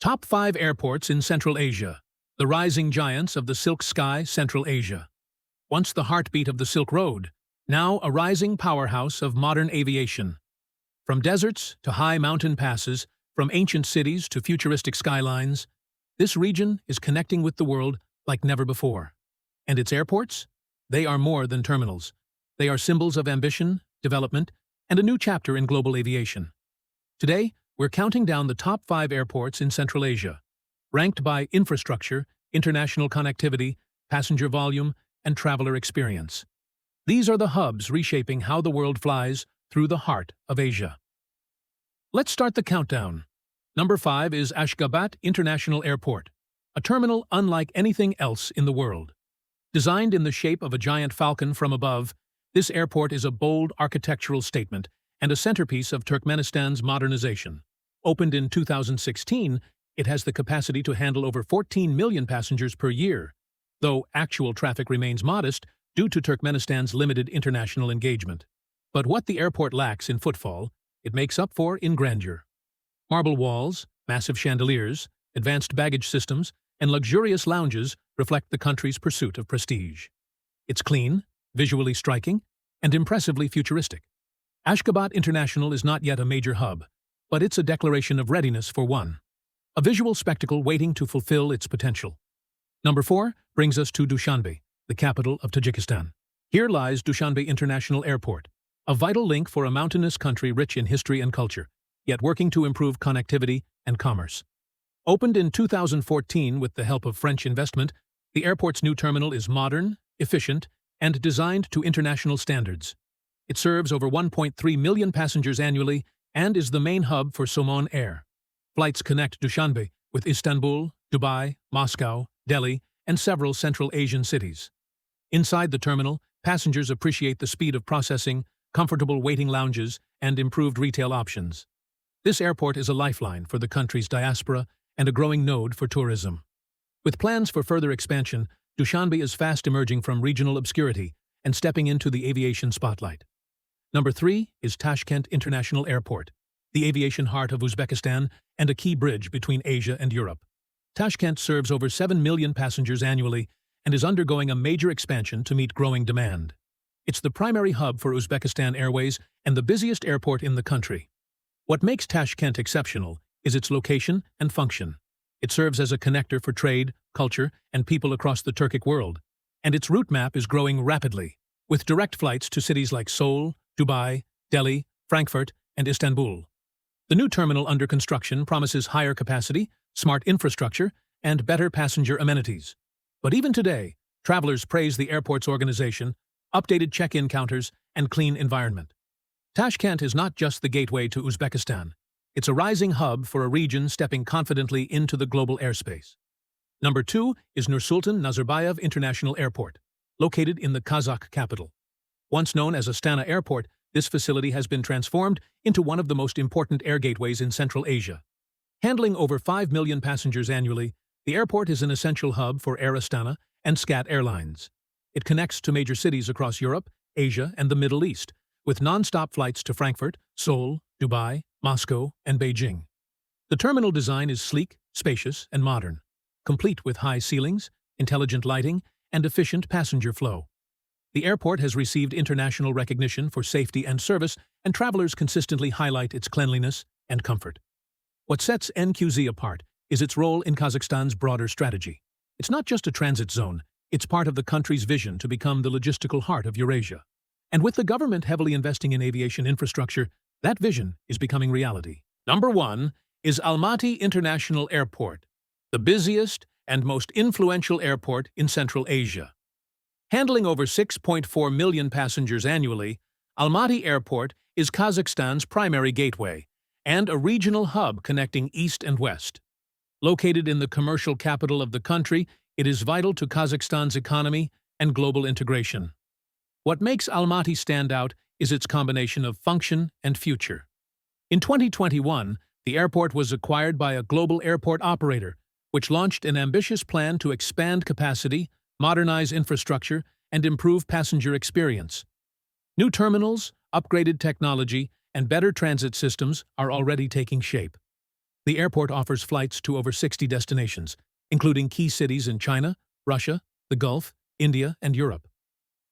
Top 5 airports in Central Asia. The rising giants of the Silk Sky, Central Asia. Once the heartbeat of the Silk Road, now a rising powerhouse of modern aviation. From deserts to high mountain passes, from ancient cities to futuristic skylines, this region is connecting with the world like never before. And its airports? They are more than terminals. They are symbols of ambition, development, and a new chapter in global aviation. Today, we're counting down the top 5 airports in Central Asia, ranked by infrastructure, international connectivity, passenger volume, and traveler experience. These are the hubs reshaping how the world flies through the heart of Asia. Let's start the countdown. Number 5 is Ashgabat International Airport, a terminal unlike anything else in the world. Designed in the shape of a giant falcon from above, this airport is a bold architectural statement and a centerpiece of Turkmenistan's modernization. Opened in 2016, it has the capacity to handle over 14 million passengers per year, though actual traffic remains modest due to Turkmenistan's limited international engagement. But what the airport lacks in footfall, it makes up for in grandeur. Marble walls, massive chandeliers, advanced baggage systems, and luxurious lounges reflect the country's pursuit of prestige. It's clean, visually striking, and impressively futuristic. Ashgabat International is not yet a major hub, but it's a declaration of readiness for one. A visual spectacle waiting to fulfill its potential. Number 4 brings us to Dushanbe, the capital of Tajikistan. Here lies Dushanbe International Airport, a vital link for a mountainous country rich in history and culture, yet working to improve connectivity and commerce. Opened in 2014 with the help of French investment, the airport's new terminal is modern, efficient, and designed to international standards. It serves over 1.3 million passengers annually and is the main hub for Somon Air. Flights connect Dushanbe with Istanbul, Dubai, Moscow, Delhi, and several Central Asian cities. Inside the terminal, passengers appreciate the speed of processing, comfortable waiting lounges, and improved retail options. This airport is a lifeline for the country's diaspora and a growing node for tourism. With plans for further expansion, Dushanbe is fast emerging from regional obscurity and stepping into the aviation spotlight. Number 3 is Tashkent International Airport, the aviation heart of Uzbekistan and a key bridge between Asia and Europe. Tashkent serves over 7 million passengers annually and is undergoing a major expansion to meet growing demand. It's the primary hub for Uzbekistan Airways and the busiest airport in the country. What makes Tashkent exceptional is its location and function. It serves as a connector for trade, culture, and people across the Turkic world, and its route map is growing rapidly, with direct flights to cities like Seoul, Dubai, Delhi, Frankfurt, and Istanbul. The new terminal under construction promises higher capacity, smart infrastructure, and better passenger amenities. But even today, travelers praise the airport's organization, updated check-in counters, and clean environment. Tashkent is not just the gateway to Uzbekistan. It's a rising hub for a region stepping confidently into the global airspace. Number 2 is Nursultan Nazarbayev International Airport, located in the Kazakh capital. Once known as Astana Airport, this facility has been transformed into one of the most important air gateways in Central Asia. Handling over 5 million passengers annually, the airport is an essential hub for Air Astana and SCAT Airlines. It connects to major cities across Europe, Asia, and the Middle East, with non-stop flights to Frankfurt, Seoul, Dubai, Moscow, and Beijing. The terminal design is sleek, spacious, and modern, complete with high ceilings, intelligent lighting, and efficient passenger flow. The airport has received international recognition for safety and service, and travelers consistently highlight its cleanliness and comfort. What sets NQZ apart is its role in Kazakhstan's broader strategy. It's not just a transit zone, it's part of the country's vision to become the logistical heart of Eurasia. And with the government heavily investing in aviation infrastructure, that vision is becoming reality. Number 1 is Almaty International Airport, the busiest and most influential airport in Central Asia. Handling over 6.4 million passengers annually, Almaty Airport is Kazakhstan's primary gateway and a regional hub connecting east and west. Located in the commercial capital of the country, it is vital to Kazakhstan's economy and global integration. What makes Almaty stand out is its combination of function and future. In 2021, the airport was acquired by a global airport operator, which launched an ambitious plan to expand capacity, modernize infrastructure, and improve passenger experience. New terminals, upgraded technology, and better transit systems are already taking shape. The airport offers flights to over 60 destinations, including key cities in China, Russia, the Gulf, India, and Europe.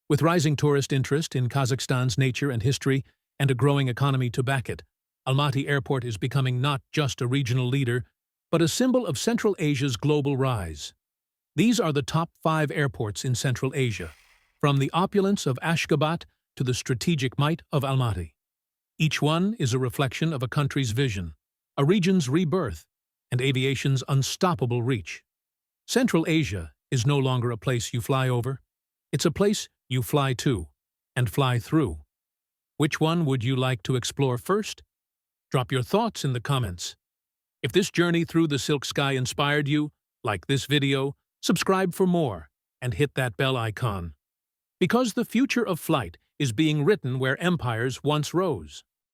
With rising tourist interest in Kazakhstan's nature and history and a growing economy to back it, Almaty Airport is becoming not just a regional leader, but a symbol of Central Asia's global rise. These are the top 5 airports in Central Asia, from the opulence of Ashgabat to the strategic might of Almaty. Each one is a reflection of a country's vision, a region's rebirth, and aviation's unstoppable reach. Central Asia is no longer a place you fly over. It's a place you fly to and fly through. Which one would you like to explore first? Drop your thoughts in the comments. If this journey through the Silk Sky inspired you, like this video, subscribe for more, and hit that bell icon. Because the future of flight is being written where empires once rose.